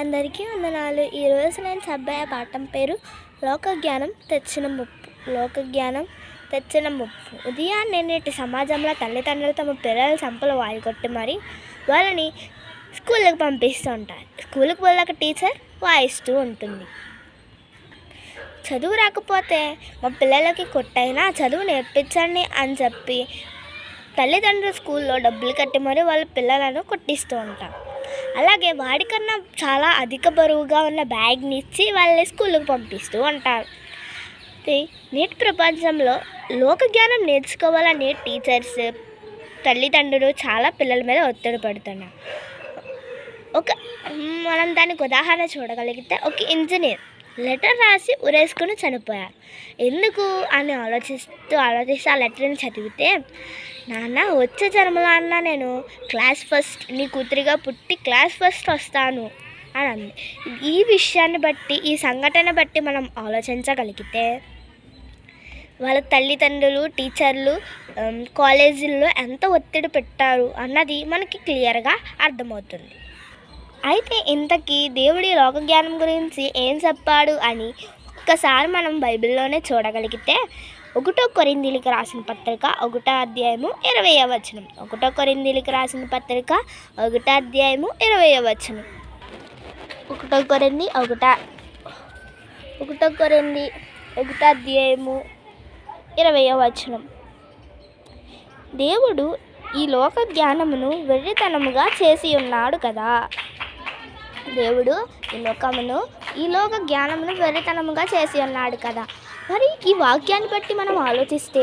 అందరికీ వందనాలు. ఈరోజు నేను చెప్పే పాఠం పేరు లోకజ్ఞానం తెచ్చిన ముప్పు. లోకజ్ఞానం తెచ్చిన ముప్పు. ఉదయాన్నే నేటి సమాజంలో తల్లిదండ్రులు తమ పిల్లల చంపలు వాయిగొట్టి మరి వాళ్ళని స్కూళ్ళకి పంపిస్తూ ఉంటారు. స్కూల్కి వెళ్ళాక టీచర్ వాయిస్తూ ఉంటుంది. చదువు రాకపోతే మా పిల్లలకి కొట్టైనా చదువు నేర్పించండి అని చెప్పి తల్లిదండ్రులు స్కూల్లో డబ్బులు కట్టి మరి వాళ్ళ పిల్లలను కొట్టిస్తూ ఉంటారు. అలాగే వాడికన్నా చాలా అధిక బరువుగా ఉన్న బ్యాగ్ని ఇచ్చి వాళ్ళని స్కూల్కి పంపిస్తూ ఉంటారు. నేటి ప్రపంచంలో లోకజ్ఞానం నేర్చుకోవాలని టీచర్స్, తల్లిదండ్రులు చాలా పిల్లల మీద ఒత్తిడి పడుతున్నారు. మనం దానికి ఉదాహరణ చూడగలిగితే ఒక ఇంజనీర్ లెటర్ రాసి ఉరేసుకుని చనిపోయారు. ఎందుకు అని ఆలోచిస్తూ ఆ లెటర్ని చదివితే, నాన్న వచ్చే జన్మలో అన్న నేను క్లాస్ ఫస్ట్ నీ కూతురిగా పుట్టి క్లాస్ ఫస్ట్ వస్తాను అని అంది. ఈ విషయాన్ని బట్టి, ఈ సంఘటన బట్టి మనం ఆలోచించగలిగితే వాళ్ళ తల్లిదండ్రులు, టీచర్లు కాలేజీల్లో ఎంత ఒత్తిడి పెట్టారు అన్నది మనకి క్లియర్గా అర్థమవుతుంది. అయితే ఇంతకీ దేవుడి లోకజ్ఞానం గురించి ఏం చెప్పాడు అని ఒక్కసారి మనం బైబిల్లోనే చూడగలిగితే 1 కొరింథీయులకు రాసిన పత్రిక 1వ అధ్యాయము 20వ వచనం. 1 కొరింథీయులకు రాసిన పత్రిక 1వ అధ్యాయము 20వ వచనం. 1 కొరింథీ 1 అధ్యాయము 20వ వచనం. దేవుడు ఈ లోక జ్ఞానమును వెర్రితనముగా చేసి ఉన్నాడు కదా. దేవుడు ఈ లోక జ్ఞానమును వెర్రితనముగా చేసి ఉన్నాడు కదా. మరి ఈ వాక్యాన్ని బట్టి మనం ఆలోచిస్తే,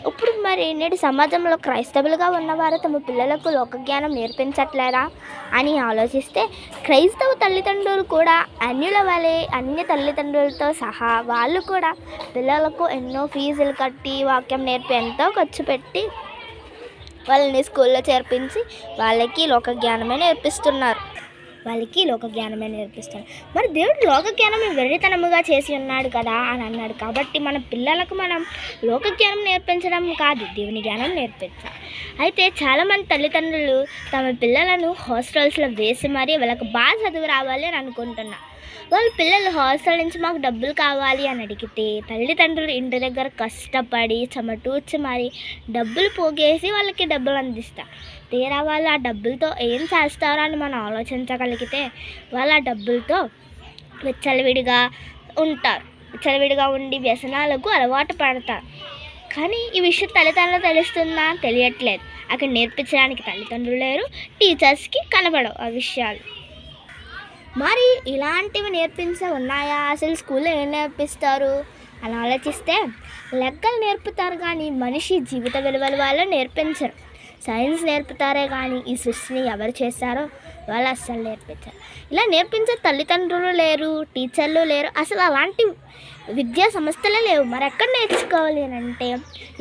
ఇప్పుడు మరి నేటి సమాజంలో క్రైస్తవులుగా ఉన్నవారు తమ పిల్లలకు లోకజ్ఞానం నేర్పించట్లేరా అని ఆలోచిస్తే, క్రైస్తవ తల్లిదండ్రులు కూడా అన్యుల వలె అన్య తల్లిదండ్రులతో సహా వాళ్ళు కూడా పిల్లలకు ఎన్నో ఫీజులు కట్టి వాక్యం నేర్పి ఎంతో ఖర్చు పెట్టి వాళ్ళని స్కూల్లో చేర్పించి వాళ్ళకి లోకజ్ఞానమే నేర్పిస్తున్నారు. మరి దేవుడు లోకజ్ఞానం వెర్రితనముగా చేసి ఉన్నాడు కదా అని అన్నాడు. కాబట్టి మన పిల్లలకు మనం లోకజ్ఞానం నేర్పించడం కాదు, దేవుని జ్ఞానం నేర్పించాలి. అయితే చాలామంది తల్లిదండ్రులు తమ పిల్లలను హాస్టల్స్లో వేసి మరీ వాళ్ళకి బాగా చదువు రావాలి అని అనుకుంటున్నారు. వాళ్ళ పిల్లలు హాస్టల్ నుంచి మాకు డబ్బులు కావాలి అని అడిగితే తల్లిదండ్రులు ఇంటి దగ్గర కష్టపడి చెమటూర్చి మరి డబ్బులు పోగేసి వాళ్ళకి డబ్బులు అందిస్తారు. తీరా వాళ్ళు ఆ డబ్బులతో ఏం చేస్తారో అని మనం ఆలోచించగలిగితే, వాళ్ళ డబ్బులతో విచ్చలవిడిగా ఉండి వ్యసనాలకు అలవాటు పడతారు. కానీ ఈ విషయం తల్లిదండ్రులు తెలుస్తుందా? తెలియట్లేదు. అక్కడ నేర్పించడానికి తల్లిదండ్రులు లేరు, టీచర్స్కి కనబడవు ఆ విషయాలు. మరి ఇలాంటివి నేర్పించే ఉన్నాయా? అసలు స్కూల్లో ఏం నేర్పిస్తారు అని ఆలోచిస్తే, లెక్కలు నేర్పుతారు కానీ మనిషి జీవిత విలువల వాళ్ళు నేర్పించరు. సైన్స్ నేర్పుతారే కానీ ఈ సృష్టిని ఎవరు చేశారో వాళ్ళు అస్సలు నేర్పించారు. ఇలా నేర్పించే తల్లిదండ్రులు లేరు, టీచర్లు లేరు, అసలు అలాంటి విద్యా సంస్థలే లేవు. మరి ఎక్కడ నేర్చుకోవాలి అని అంటే,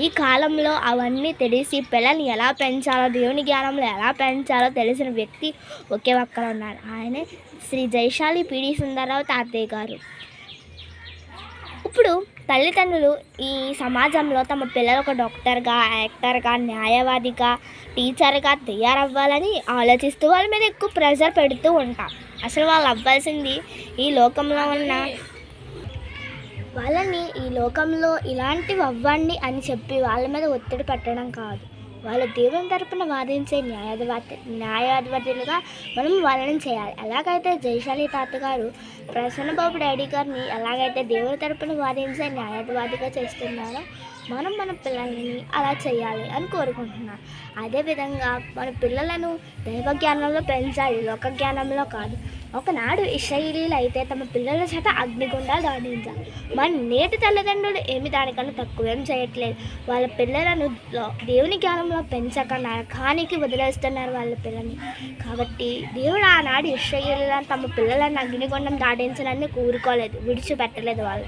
ఈ కాలంలో అవన్నీ తెలిసి పిల్లల్ని ఎలా పెంచాలో, దేవుని జ్ఞానంలో ఎలా పెంచాలో తెలిసిన వ్యక్తి ఒకే ఒక్కరు ఉన్నారు. ఆయనే శ్రీ జైశాలి పీడి సుందరరావు తాతయ్య గారు. ఇప్పుడు తల్లిదండ్రులు ఈ సమాజంలో తమ పిల్లలు ఒక డాక్టర్గా, యాక్టర్గా, న్యాయవాదిగా, టీచర్గా తయారవ్వాలని ఆలోచిస్తూ వాళ్ళ మీద ఎక్కువ ప్రెషర్ పెడుతూ ఉంటారు. అసలు వాళ్ళు అవ్వాల్సింది ఈ లోకంలో ఇలాంటివి అవ్వండి అని చెప్పి వాళ్ళ మీద ఒత్తిడి పెట్టడం కాదు. వాళ్ళ దేవుని తరపున వాదించే న్యాయాధిపతులుగా మనం వాళ్ళని చేయాలి. ఎలాగైతే జైశాలి తాతగారు ప్రసన్నబాబు డాడీ గారిని ఎలాగైతే దేవుని తరపున వాదించే న్యాయాధిపతిగా చేస్తున్నారో, మనం మన పిల్లల్ని అలా చేయాలి అని కోరుకుంటున్నాను. అదేవిధంగా మన పిల్లలను దైవ జ్ఞానంలో పెంచాలి, లోక జ్ఞానంలో కాదు. ఒకనాడు ఇశ్రాయేలీయులు అయితే తమ పిల్లల చేత అగ్నిగుండాలు దాటించాలి. మన నేటి తల్లిదండ్రులు ఏమి దానికన్నా తక్కువేం చేయట్లేదు. వాళ్ళ పిల్లలను దేవుని జ్ఞానంలో పెంచక నరకానికి వదిలేస్తున్నారు వాళ్ళ పిల్లల్ని. కాబట్టి దేవుడు ఆనాడు ఇశ్రాయేలీయులను తమ పిల్లలను అగ్నిగుండం దాటించాలని కోరుకోలేదు, విడిచిపెట్టలేదు వాళ్ళు.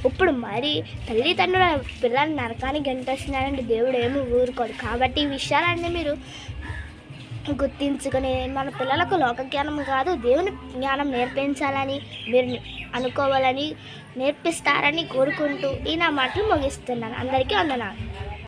ఇప్పుడు మరి తల్లిదండ్రుల పిల్లల్ని నరకానికి గెంటేస్తున్నారంటే దేవుడు ఏమి ఊరుకోడు. కాబట్టి ఈ విషయాలన్నీ మీరు గుర్తించుకొని మన పిల్లలకు లోక జ్ఞానం కాదు, దేవుని జ్ఞానం నేర్పించాలని మీరు అనుకోవాలని, నేర్పిస్తారని కోరుకుంటూ ఈ నా మాటలు ముగిస్తున్నాను. అందరికీ వందనాలు.